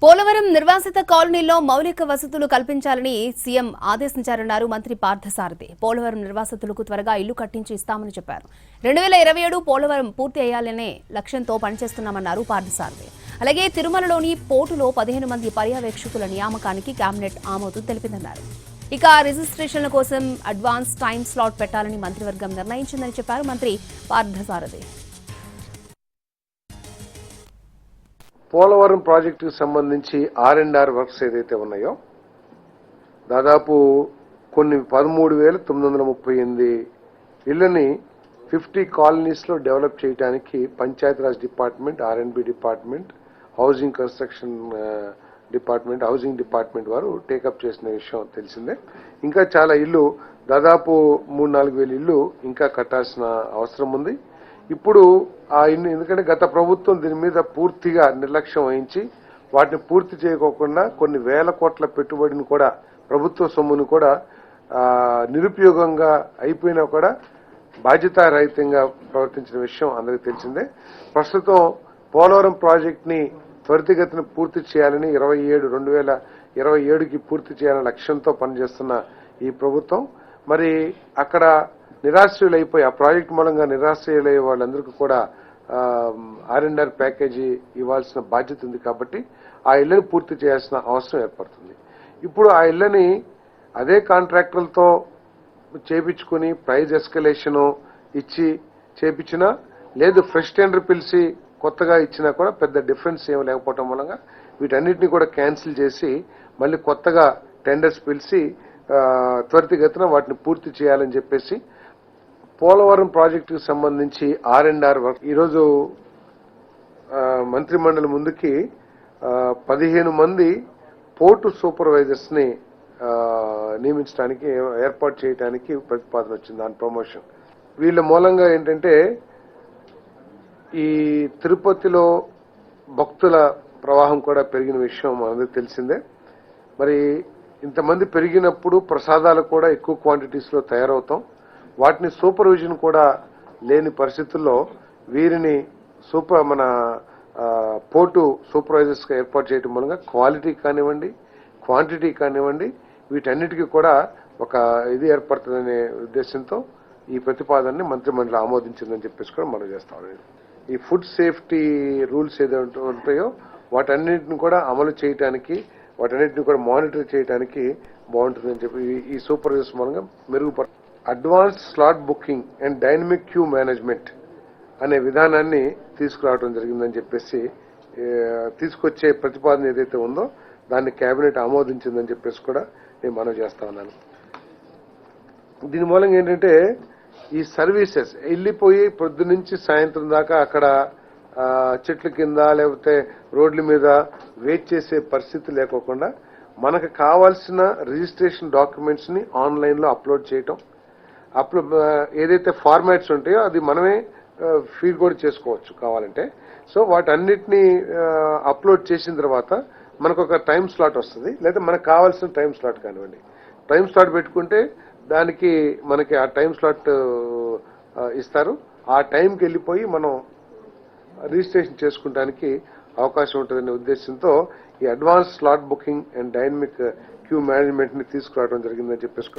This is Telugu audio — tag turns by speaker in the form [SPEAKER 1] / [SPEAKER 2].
[SPEAKER 1] పోలవరం నిర్వాసిత కాలనీలో మౌలిక వసతులు కల్పించాలని సీఎం ఆదేశించారన్నారు మంత్రి పార్థసారథి. పోలవరం నిర్వాసితులకు త్వరగా ఇల్లు కట్టించి ఇస్తామని చెప్పారు. 2027 పోలవరం పూర్తి అయ్యాలనే లక్ష్యంతో పనిచేస్తున్నామన్నారు పార్థసారథి. అలాగే తిరుమలలోని పోర్టులో 15 మంది పర్యవేక్షకుల నియామకానికి కేబినెట్ ఆమోదం తెలిపిందన్నారు. ఇక రిజిస్ట్రేషన్ల కోసం అడ్వాన్స్ టైం స్లాట్ పెట్టాలని మంత్రివర్గం నిర్ణయించిందని చెప్పారు మంత్రి పార్థసారథి.
[SPEAKER 2] పోలవరం ప్రాజెక్టుకు సంబంధించి R&R వర్క్స్ ఏదైతే ఉన్నాయో దాదాపు కొన్ని 13,938 ఇళ్లని 50 కాలనీస్లో డెవలప్ చేయడానికి Panchayati Raj department, R&B department, housing construction department, housing department వారు టేకప్ చేసిన విషయం తెలిసిందే. ఇంకా చాలా ఇల్లు దాదాపు 3-4 వేల ఇల్లు ఇంకా కట్టాల్సిన అవసరం ఉంది. ఇప్పుడు ఆ ఇల్లు ఎందుకంటే గత ప్రభుత్వం దీని మీద పూర్తిగా నిర్లక్ష్యం వహించి వాటిని పూర్తి చేయకోకుండా కొన్ని వేల కోట్ల పెట్టుబడిని కూడా ప్రభుత్వ సొమ్మును కూడా నిరుపయోగంగా అయిపోయినా కూడా బాధ్యతారహితంగా ప్రవర్తించిన విషయం అందరికీ తెలిసిందే. ప్రస్తుతం పోలవరం ప్రాజెక్టుని త్వరితగతిన పూర్తి చేయాలని 2027కి పూర్తి చేయాలనే లక్ష్యంతో పనిచేస్తున్న ఈ ప్రభుత్వం మరి అక్కడ నిరాశ్రయులైపోయి ఆ ప్రాజెక్టు మూలంగా నిరాశ్రయులయ్యే వాళ్ళందరికీ కూడా R&R ప్యాకేజీ ఇవ్వాల్సిన బాధ్యత ఉంది. కాబట్టి ఆ ఇళ్లను పూర్తి చేయాల్సిన అవసరం ఏర్పడుతుంది. ఇప్పుడు ఆ ఇళ్లని అదే కాంట్రాక్టర్లతో చేపించుకుని ప్రైజ్ ఎస్కలేషన్ ఇచ్చి చేపించినా లేదు ఫ్రెష్ టెండర్ పిలిచి కొత్తగా ఇచ్చినా కూడా పెద్ద డిఫరెన్స్ ఏం లేకపోవటం మూలంగా వీటన్నిటిని కూడా క్యాన్సిల్ చేసి మళ్ళీ కొత్తగా టెండర్స్ పిలిచి త్వరితగతిన వాటిని పూర్తి చేయాలని చెప్పేసి పోలవరం ప్రాజెక్టుకు సంబంధించి R&R వర్క్ ఈరోజు మంత్రిమండలి ముందుకి 15 మంది పోర్టు సూపర్వైజర్స్ ని నియమించడానికి ఏర్పాటు చేయడానికి ప్రతిపాదన వచ్చింది. దాని ప్రమోషన్ వీళ్ళ మూలంగా ఏంటంటే ఈ తిరుపతిలో భక్తుల ప్రవాహం కూడా పెరిగిన విషయం మనందరికీ తెలిసిందే. మరి ఇంతమంది పెరిగినప్పుడు ప్రసాదాలు కూడా ఎక్కువ క్వాంటిటీస్ లో తయారవుతాం. వాటిని సూపర్విజన్ కూడా లేని పరిస్థితుల్లో వీరిని మన పోర్టు సూపర్వైజర్స్ గా ఏర్పాటు చేయడం మూలంగా క్వాలిటీ కానివ్వండి, క్వాంటిటీ కానివ్వండి వీటన్నిటికీ కూడా ఒక ఇది ఏర్పడుతుందనే ఉద్దేశంతో ఈ ప్రతిపాదనని మంత్రిమండలి ఆమోదించిందని చెప్పేసి కూడా మనం చేస్తాం. ఈ ఫుడ్ సేఫ్టీ రూల్స్ ఏదైతే ఉంటాయో వాటన్నిటిని కూడా అమలు చేయడానికి, వాటన్నిటిని కూడా మానిటర్ చేయడానికి బాగుంటుందని చెప్పి ఈ సూపర్వైజర్స్ మూలంగా మెరుగుపడ advance slot booking and dynamic queue management అనే విధానాన్ని తీసుకురావడం జరిగిందని చెప్పేసి తీసుకొచ్చే ప్రతిపాదన ఏదైతే ఉందో దాన్ని కేబినెట్ ఆమోదించిందని చెప్పేసి కూడా నేను మనవి చేస్తా ఉన్నాను. దీని మూలంగా ఏంటంటే ఈ సర్వీసెస్ వెళ్ళిపోయి పొద్దు నుంచి సాయంత్రం దాకా అక్కడ చెట్ల కింద లేకపోతే రోడ్ల మీద వెయిట్ చేసే పరిస్థితి లేకోకుండా మనకు కావాల్సిన రిజిస్ట్రేషన్ డాక్యుమెంట్స్ ని ఆన్లైన్ లో అప్లోడ్ చేయటం, ఏదైతే ఫార్మాట్స్ ఉంటాయో అది మనమే ఫీడ్ కూడా చేసుకోవచ్చు కావాలంటే. సో వాటన్నిటిని అప్లోడ్ చేసిన తర్వాత మనకు ఒక టైం స్లాట్ వస్తుంది, లేదా మనకు కావాల్సిన టైం స్లాట్ కానివ్వండి. టైం స్లాట్ పెట్టుకుంటే దానికి మనకి ఆ టైం స్లాట్ ఇస్తారు. ఆ టైంకి వెళ్ళిపోయి మనం రిజిస్ట్రేషన్ చేసుకోవడానికి అవకాశం ఉంటుందనే ఉద్దేశంతో ఈ advance slot booking and dynamic queue management ని తీసుకురావడం జరిగిందని చెప్పేసి